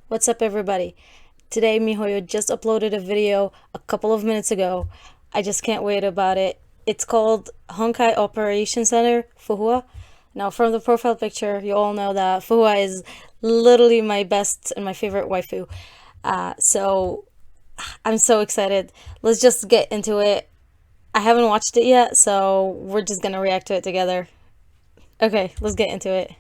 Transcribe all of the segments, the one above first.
What's up, everybody? Today, Mihoyo just uploaded a video a couple of minutes ago. I just can't wait about it. It's called Honkai Operation Center, Fuhua. Now, from the profile picture, you all know that Fuhua is literally my best and my favorite waifu. So, I'm so excited. Let's just get into it. I haven't watched it yet, so we're just gonna react to it together. Okay, let's get into it.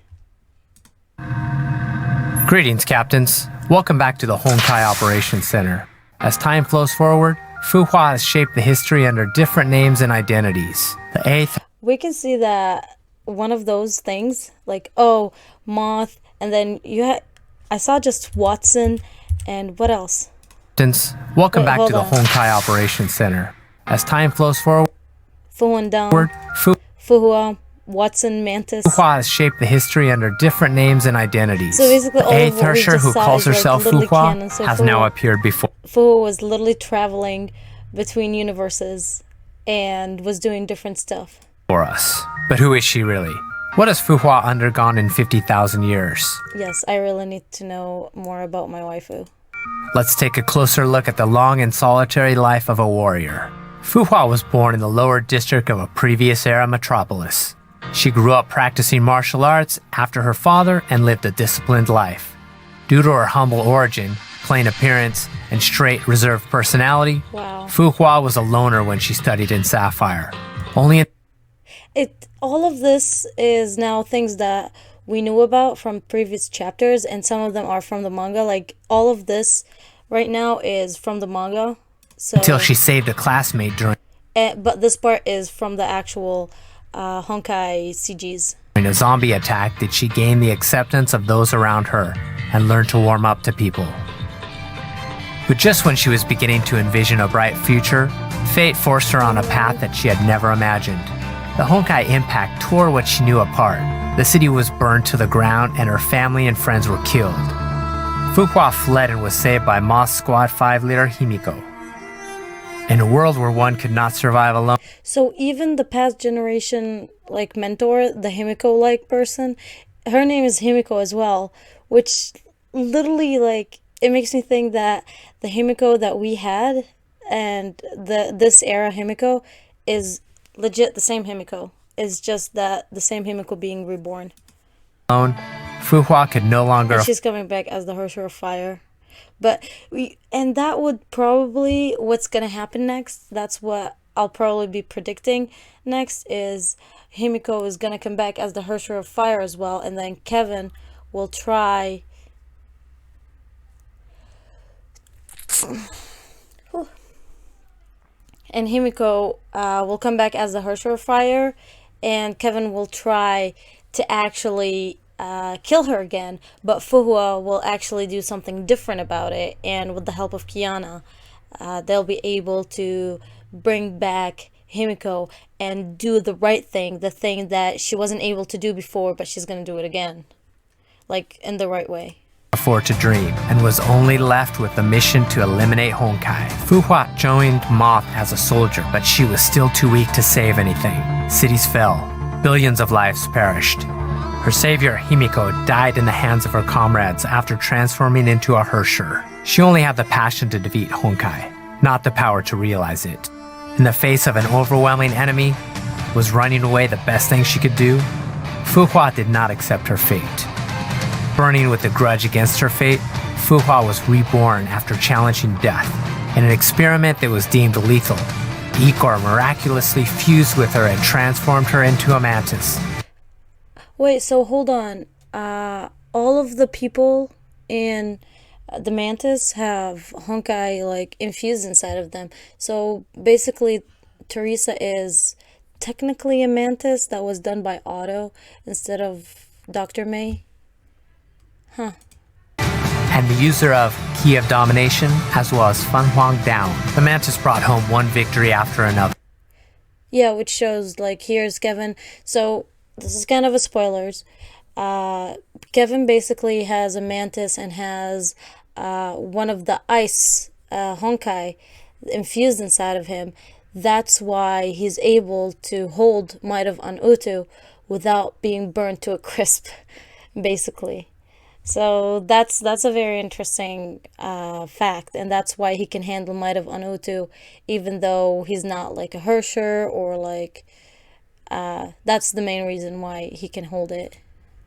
Greetings, Captains. Welcome back to the Honkai Operations Center. As time flows forward, Fuhua has shaped the history under different names and identities. The 8th We can see that one of those things, like, Moth, and then I saw just Watson, and what else? Captains, welcome Wait, back to the hold on. Honkai Operations Center. As time flows forward, Fuhuan down, Fuhua, Watson, Mantis. Fuhua has shaped the history under different names and identities. So basically, all the of 8th what we Herscher, just who saw calls is, like, herself literally Fuhua, canon. So has now appeared before. Fuhua was literally traveling between universes and was doing different stuff. For us. But who is she really? What has Fuhua undergone in 50,000 years? Yes, I really need to know more about my waifu. Let's take a closer look at the long and solitary life of a warrior. Fuhua was born in the lower district of a previous era metropolis. She grew up practicing martial arts after her father and lived a disciplined life. Due to her humble origin, plain appearance, and straight, reserved personality, Wow. Fuhua was a loner when she studied in Sapphire. All of this is now things that we knew about from previous chapters, and some of them are from the manga. Like, all of this right now is from the manga. So Until she saved a classmate but this part is from the actual Honkai CGs. during a zombie attack did she gain the acceptance of those around her and learn to warm up to people. But just when she was beginning to envision a bright future, fate forced her on a path that she had never imagined. The Honkai impact tore what she knew apart. The city was burned to the ground and her family and friends were killed. Fuhua fled and was saved by Moss Squad 5 leader Himiko. In a world where one could not survive alone, So even the past generation, like, mentor, the Himiko-like person, her name is Himiko as well, which literally, like, it makes me think that the Himiko that we had and this era Himiko is legit the same Himiko. It's just that the same Himiko being reborn. Fuhua could no longer And she's coming back as the Herscher of Fire. And that would probably, what's gonna happen next, that's what I'll probably be predicting next, is Himiko is gonna come back as the Herscher of Fire as well, and then Kevin will try and Himiko will come back as the Herscher of Fire, and Kevin will try to actually kill her again, but Fuhua will actually do something different about it, and with the help of Kiana, they'll be able to bring back Himiko and do the right thing, the thing that she wasn't able to do before, but she's gonna do it again, like, in the right way. afford to dream and was only left with the mission to eliminate Honkai. Fuhua joined Moth as a soldier, but she was still too weak to save anything. Cities fell. Billions of lives perished. Her savior, Himiko, died in the hands of her comrades after transforming into a Herscher. She only had the passion to defeat Honkai, not the power to realize it. In the face of an overwhelming enemy, was running away the best thing she could do? Fuhua did not accept her fate. Burning with a grudge against her fate, Fuhua was reborn after challenging death. In an experiment that was deemed lethal, Ikor miraculously fused with her and transformed her into a mantis. Wait, so hold on. All of the people in the Mantis have Honkai, like, infused inside of them. So basically, Teresa is technically a Mantis that was done by Otto instead of Dr. May. Huh. And the user of Key of Domination, as well as Fan Huang Down. The mantis brought home one victory after another. Yeah, which shows, like, here's Kevin. So this is kind of a spoilers. Kevin basically has a Mantis and has one of the ice Honkai infused inside of him. That's why he's able to hold Might of An-Utu without being burned to a crisp, basically. So that's a very interesting fact, and that's why he can handle Might of Anutu, even though he's not like a Herscher or like. That's the main reason why he can hold it.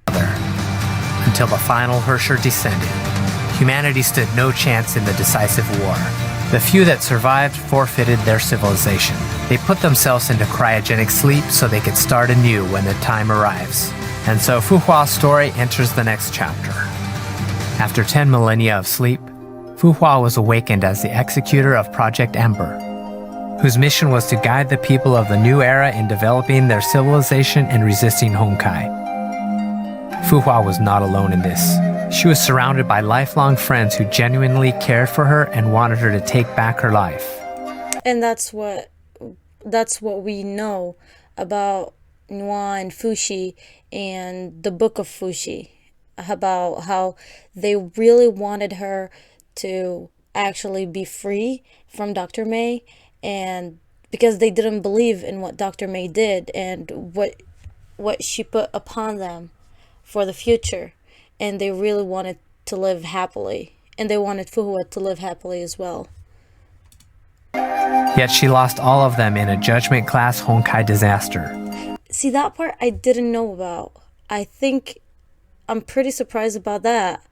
Until the final Herscher descended, humanity stood no chance in the decisive war. The few that survived forfeited their civilization. They put themselves into cryogenic sleep so they could start anew when the time arrives. And so Huas Story enters the next chapter. After 10 millennia of sleep, Hua was awakened as the executor of Project Ember, whose mission was to guide the people of the new era in developing their civilization and resisting Honkai. Hua was not alone in this. She was surrounded by lifelong friends who genuinely cared for her and wanted her to take back her life. And that's what we know about Nuwa and Fushi and the Book of Fushi, about how they really wanted her to actually be free from Dr. May, and because they didn't believe in what Dr. May did and what she put upon them for the future, and they really wanted to live happily, and they wanted Fuhua to live happily as well. Yet she lost all of them in a Judgment Class Honkai disaster. See, that part I didn't know about. I'm pretty surprised about that,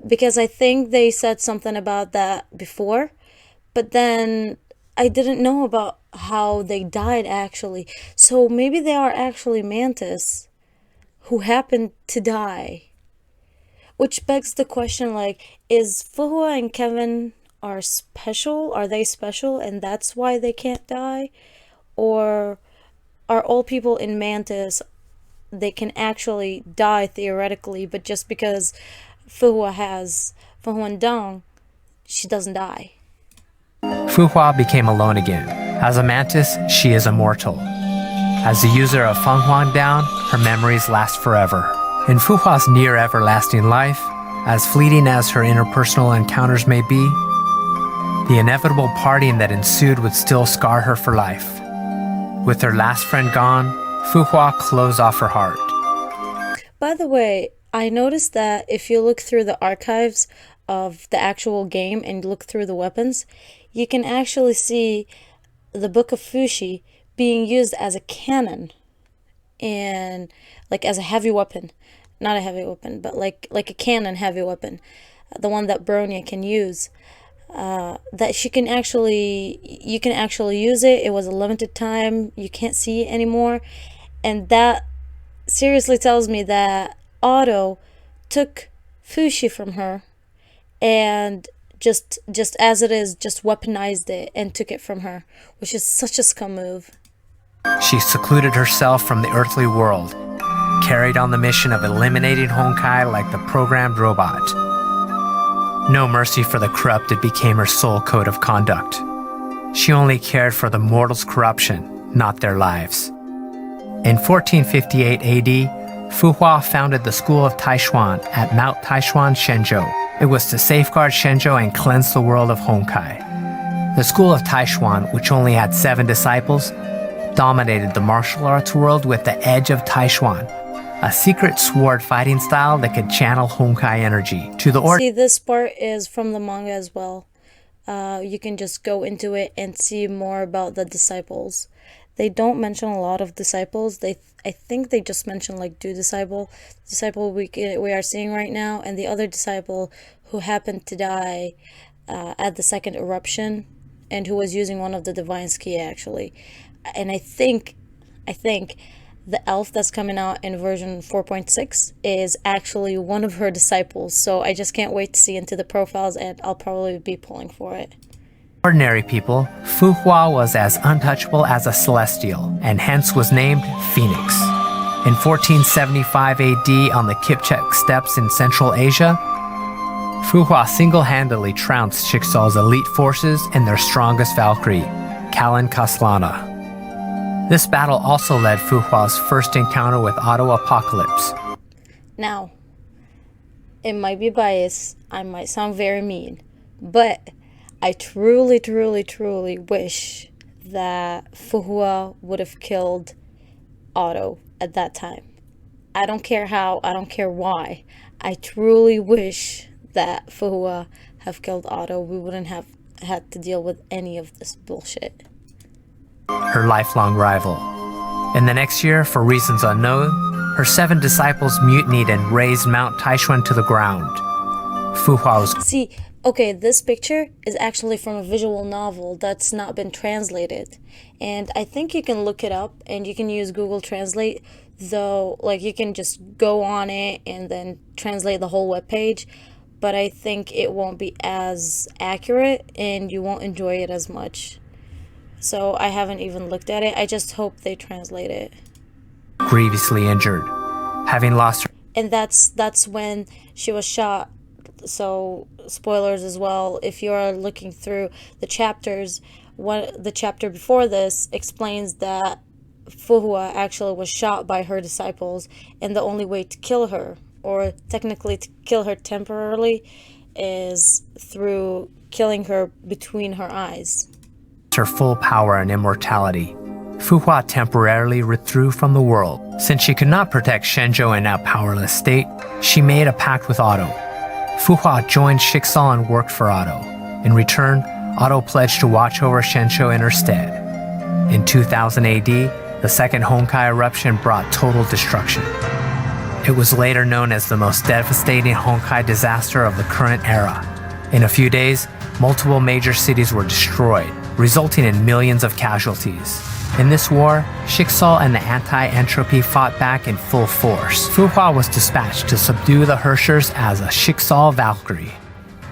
because I think they said something about that before, but then I didn't know about how they died actually. So maybe they are actually Mantis who happened to die. Which begs the question, like, is Fuhua and Kevin are special? Are they special and that's why they can't die? Or are all people in Mantis, they can actually die theoretically, but just because Fuhua and Dong, she doesn't die? Fuhua became alone again. As a Mantis, she is immortal. As the user of Fenghuang Down, her memories last forever. In Fuhua's near-everlasting life, as fleeting as her interpersonal encounters may be, the inevitable parting that ensued would still scar her for life. With her last friend gone, Fuhua closed off her heart. By the way, I noticed that if you look through the archives of the actual game and look through the weapons, you can actually see the Book of Fushi being used as a cannon and like as a heavy weapon. Not a heavy weapon, but like a cannon heavy weapon, the one that Bronya can use. That you can actually use it. It was a limited time. You can't see it anymore, and that seriously tells me that Otto took Fushi from her, and just as it is, just weaponized it and took it from her, which is such a scum move. She secluded herself from the earthly world, carried on the mission of eliminating Honkai like the programmed robot. No mercy for the corrupted became her sole code of conduct. She only cared for the mortals' corruption, not their lives. In 1458 AD, Fuhua founded the School of Taishuan at Mount Taishuan, Shenzhou. It was to safeguard Shenzhou and cleanse the world of Honkai. The School of Taishuan, which only had 7 disciples, dominated the martial arts world with the Edge of Taishuan, a secret sword fighting style that could channel Honkai energy to the See, this part is from the manga as well. You can just go into it and see more about the disciples. They don't mention a lot of disciples. I think they just mention like 2 disciple we are seeing right now, and the other disciple who happened to die at the second eruption, and who was using one of the divine ski actually. And I think the elf that's coming out in version 4.6 is actually one of her disciples. So I just can't wait to see into the profiles, and I'll probably be pulling for it. Ordinary people, Fuhua was as untouchable as a celestial, and hence was named Phoenix. In 1475 AD, on the Kipchak steppes in Central Asia, Fuhua single-handedly trounced Shiksa's elite forces and their strongest Valkyrie, Kalin Kaslana. This battle also led Fuhua's first encounter with Auto Apocalypse. Now, it might be biased, I might sound very mean, but I truly wish that Fuhua would have killed Otto at that time. I don't care how, I don't care why. I truly wish that Fuhua have killed Otto. We wouldn't have had to deal with any of this bullshit. Her lifelong rival. In the next year, for reasons unknown, her 7 disciples mutinied and razed Mount Taishuan to the ground. Fuhua was... See, okay, this picture is actually from a visual novel that's not been translated. And I think you can look it up and you can use Google Translate, though, like, you can just go on it and then translate the whole webpage. But I think it won't be as accurate and you won't enjoy it as much. So I haven't even looked at it. I just hope they translate it. Grievously injured, having lost her... And that's when she was shot. So spoilers as well. If you are looking through the chapters, the chapter before this explains that Fuhua actually was shot by her disciples, and the only way to kill her, or technically to kill her temporarily, is through killing her between her eyes. Her full power and immortality, Fuhua temporarily withdrew from the world. Since she could not protect Shenzhou in a powerless state, she made a pact with Otto. Fuhua joined Shiksa and worked for Otto. In return, Otto pledged to watch over Shenzhou in her stead. In 2000 AD, the second Honkai eruption brought total destruction. It was later known as the most devastating Honkai disaster of the current era. In a few days, multiple major cities were destroyed, resulting in millions of casualties. In this war, Shiksa and the anti-entropy fought back in full force. Fuhua was dispatched to subdue the Herrschers as a Shiksa Valkyrie.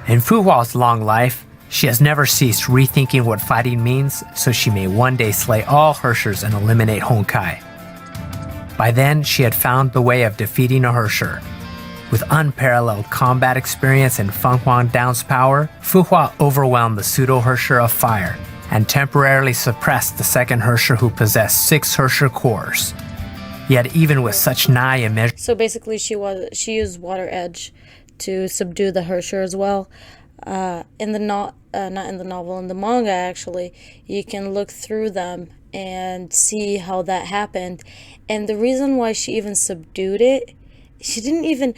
In Fuhua's long life, she has never ceased rethinking what fighting means, so she may one day slay all Herrschers and eliminate Honkai. By then, she had found the way of defeating a Herscher. With unparalleled combat experience and Feng Huang Dao's power, Fuhua overwhelmed the pseudo-Herscher of fire and temporarily suppressed the second Herscher, who possessed 6 Herscher cores. Yet even with such nigh immeasurable... So basically she used Water Edge to subdue the Herscher as well. Not in the novel, in the manga actually, you can look through them and see how that happened. And the reason why she even subdued it, she didn't even...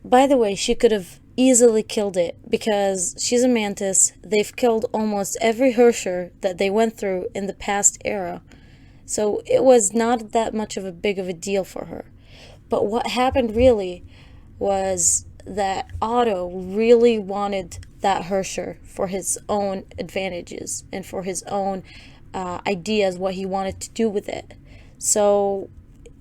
By the way, she could have easily killed it, because she's a mantis. They've killed almost every Herscher that they went through in the past era. So it was not that much of a big of a deal for her. But what happened really was that Otto really wanted that Herscher for his own advantages and for his own ideas, what he wanted to do with it. So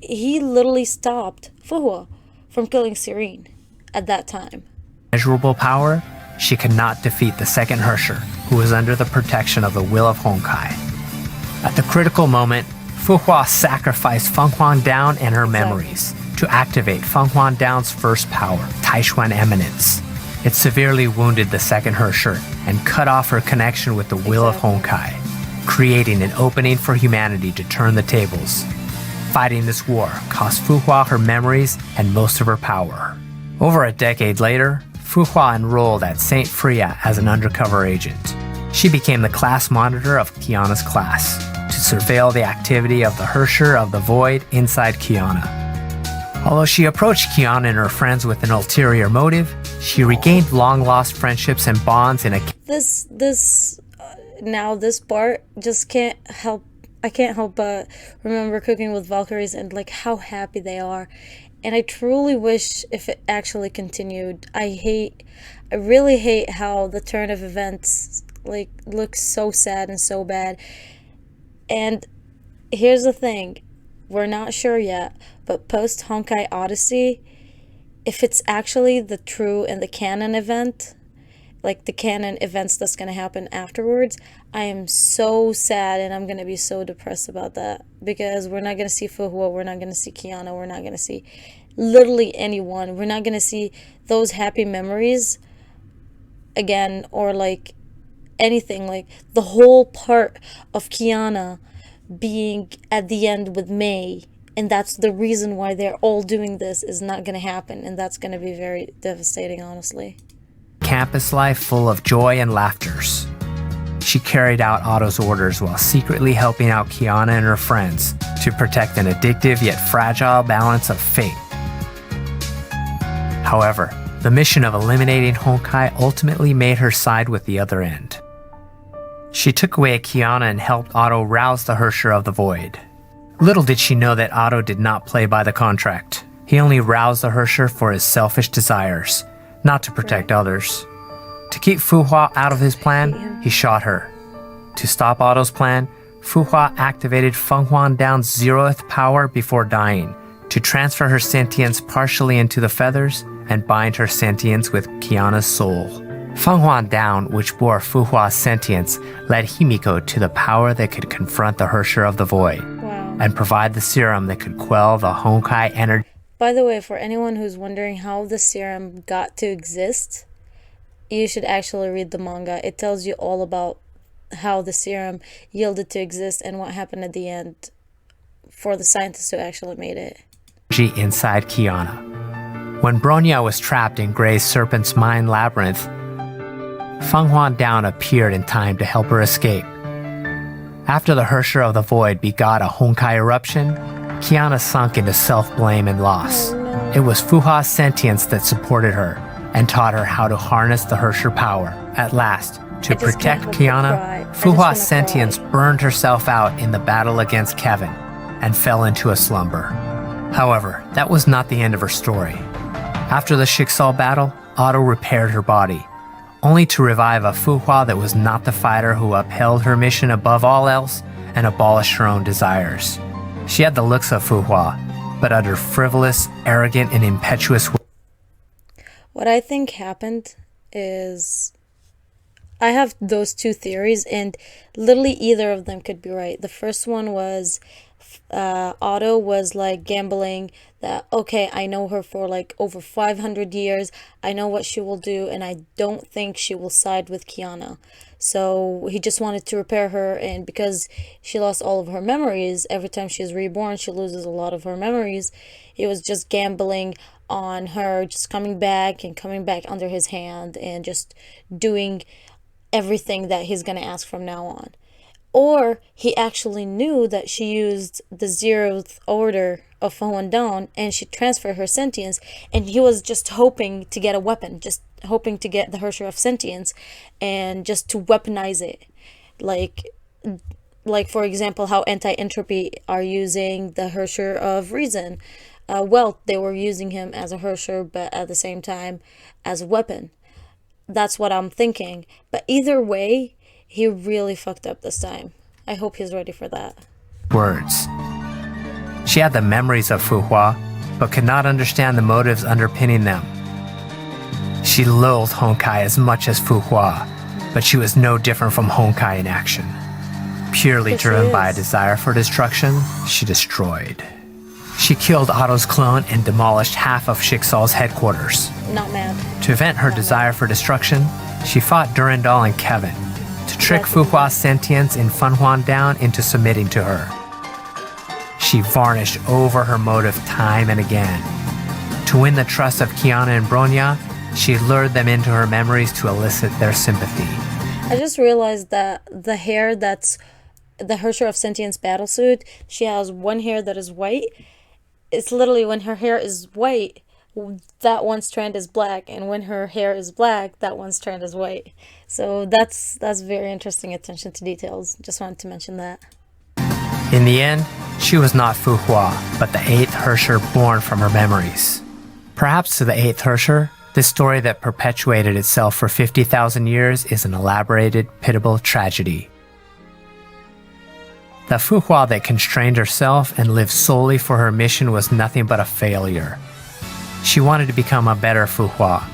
he literally stopped Fuhua from killing Serene at that time. Measurable power, she could not defeat the second Herscher, who was under the protection of the will of Honkai. At the critical moment, Fuhua sacrificed Feng Huang Dao and her memories to activate Feng Huang Dao's first power, Taishuan Eminence. It severely wounded the second Herscher and cut off her connection with the will of Honkai, creating an opening for humanity to turn the tables. Fighting this war cost Fuhua her memories and most of her power. Over a decade later, Fuhua enrolled at St Freya as an undercover agent. She became the class monitor of Kiana's class, to surveil the activity of the Herscher of the Void inside Kiana. Although she approached Kiana and her friends with an ulterior motive, she regained long-lost friendships and bonds in a... This part just can't help... I can't help but remember Cooking with Valkyries and like how happy they are. And I truly wish if it actually continued. I really hate how the turn of events like looks so sad and so bad. And here's the thing, we're not sure yet, but post Honkai Odyssey, if it's actually the true and the canon event, like the canon events that's going to happen afterwards, I am so sad and I'm going to be so depressed about that, because we're not going to see Fuhua, we're not going to see Kiana, we're not going to see literally anyone. We're not going to see those happy memories again, or like anything, like the whole part of Kiana being at the end with May, and that's the reason why they're all doing this, is not going to happen, and that's going to be very devastating, honestly. Campus life full of joy and laughters. She carried out Otto's orders while secretly helping out Kiana and her friends to protect an addictive yet fragile balance of fate. However, the mission of eliminating Honkai ultimately made her side with the other end. She took away Kiana and helped Otto rouse the Herscher of the Void. Little did she know that Otto did not play by the contract. He only roused the Herscher for his selfish desires, not to protect others. To keep Fu Hua out of his plan, he shot her. To stop Otto's plan, Fu Hua activated Feng Huan Down's 0th power before dying, to transfer her sentience partially into the feathers and bind her sentience with Kiana's soul. Feng Huan Down, which bore Fu Hua's sentience, led Himiko to the power that could confront the Herscher of the Void, and provide the serum that could quell the Honkai energy. By the way, for anyone who's wondering how the serum got to exist, you should actually read the manga. It tells you all about how the serum yielded to exist and what happened at the end for the scientists who actually made it. Inside Kiana. When Bronya was trapped in Grey's Serpent's Mind Labyrinth, Feng Huan Down appeared in time to help her escape. After the Herscher of the Void begot a Honkai eruption, Kiana sunk into self-blame and loss. It was Fu Hua's sentience that supported her and taught her how to harness the Herscher power. At last, to protect Kiana, Fu Hua's sentience burned herself out in the battle against Kevin and fell into a slumber. However, that was not the end of her story. After the Shiksa battle, Otto repaired her body, only to revive a Fu Hua that was not the fighter who upheld her mission above all else and abolished her own desires. She had the looks of Fu Hua, but uttered frivolous, arrogant, and impetuous. What I think happened is, I have those two theories, and literally either of them could be right. The first one was Otto was like gambling that, okay, I know her for like over 500 years, I know what she will do, and I don't think she will side with Kiana. So he just wanted to repair her, and because she lost all of her memories, every time she's reborn she loses a lot of her memories, he was just gambling on her just coming back and coming back under his hand and just doing everything that he's gonna ask from now on. Or he actually knew that she used the 0th order of Feng Huan Down and she transferred her sentience, and he was just hoping to get a weapon, just hoping to get the Herscher of Sentience and just to weaponize it. Like for example, how anti-entropy are using the Herscher of Reason. Well, they were using him as a Herscher, but at the same time as a weapon. That's what I'm thinking. But either way, he really fucked up this time. I hope he's ready for that. Words. She had the memories of Fu Hua, but could not understand the motives underpinning them. She loathed Honkai as much as Fu Hua, but she was no different from Honkai in action. Purely driven by a desire for destruction, she destroyed. She killed Otto's clone and demolished half of Shiksa's headquarters. Not mad. To vent her desire for destruction, she fought Durandal and Kevin, to trick Fu Hua's sentience in Feng Huan Down into submitting to her. She varnished over her motive time and again. To win the trust of Kiana and Bronya, she lured them into her memories to elicit their sympathy. I just realized that the hair that's the Herscher of Sentience battlesuit, she has one hair that is white. It's literally when her hair is white, that one strand is black, and when her hair is black, that one strand is white. So that's very interesting attention to details. Just wanted to mention that. In the end, she was not Fu Hua, but the 8th Herscher born from her memories. Perhaps to the 8th Herscher, this story that perpetuated itself for 50,000 years is an elaborated, pitiable tragedy. The Fu Hua that constrained herself and lived solely for her mission was nothing but a failure. She wanted to become a better Fu Hua.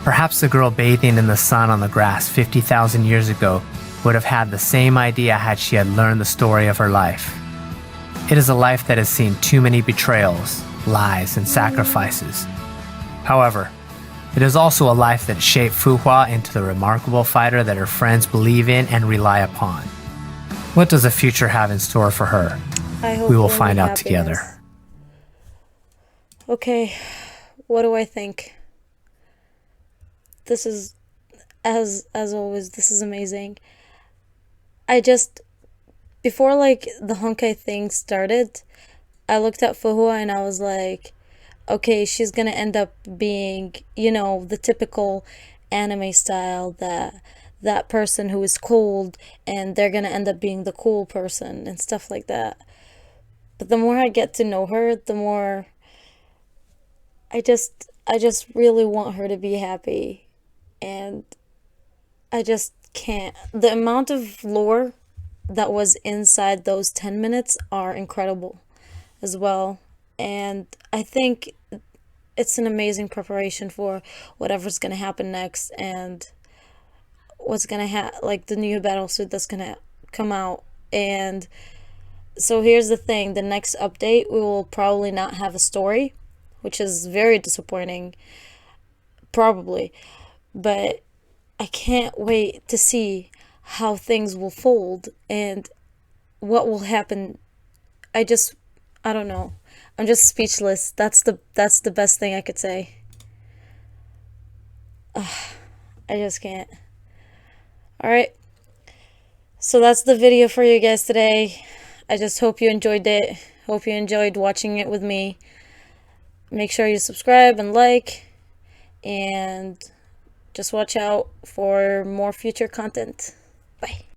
Perhaps the girl bathing in the sun on the grass 50,000 years ago would have had the same idea had she had learned the story of her life. It is a life that has seen too many betrayals, lies, and sacrifices. However, it is also a life that shaped Fu Hua into the remarkable fighter that her friends believe in and rely upon. What does the future have in store for her? We will find out together. Okay, what do I think? This is, as always, this is amazing. Before like the Honkai thing started, I looked at Fu Hua and I was like, okay, she's gonna end up being, you know, the typical anime style, that person who is cold, and they're gonna end up being the cool person and stuff like that. But the more I get to know her, the more I just really want her to be happy, and I just can't. The amount of lore that was inside those 10 minutes are incredible as well. And I think it's an amazing preparation for whatever's going to happen next, and what's going to like the new battle suit that's going to come out. And so here's the thing, the next update we will probably not have a story, which is very disappointing, probably. But I can't wait to see how things will fold and what will happen. I just, I don't know. I'm just speechless. That's the best thing I could say. I just can't. All right. So that's the video for you guys today. I just hope you enjoyed it. Hope you enjoyed watching it with me. Make sure you subscribe and like, and just watch out for more future content. Bye.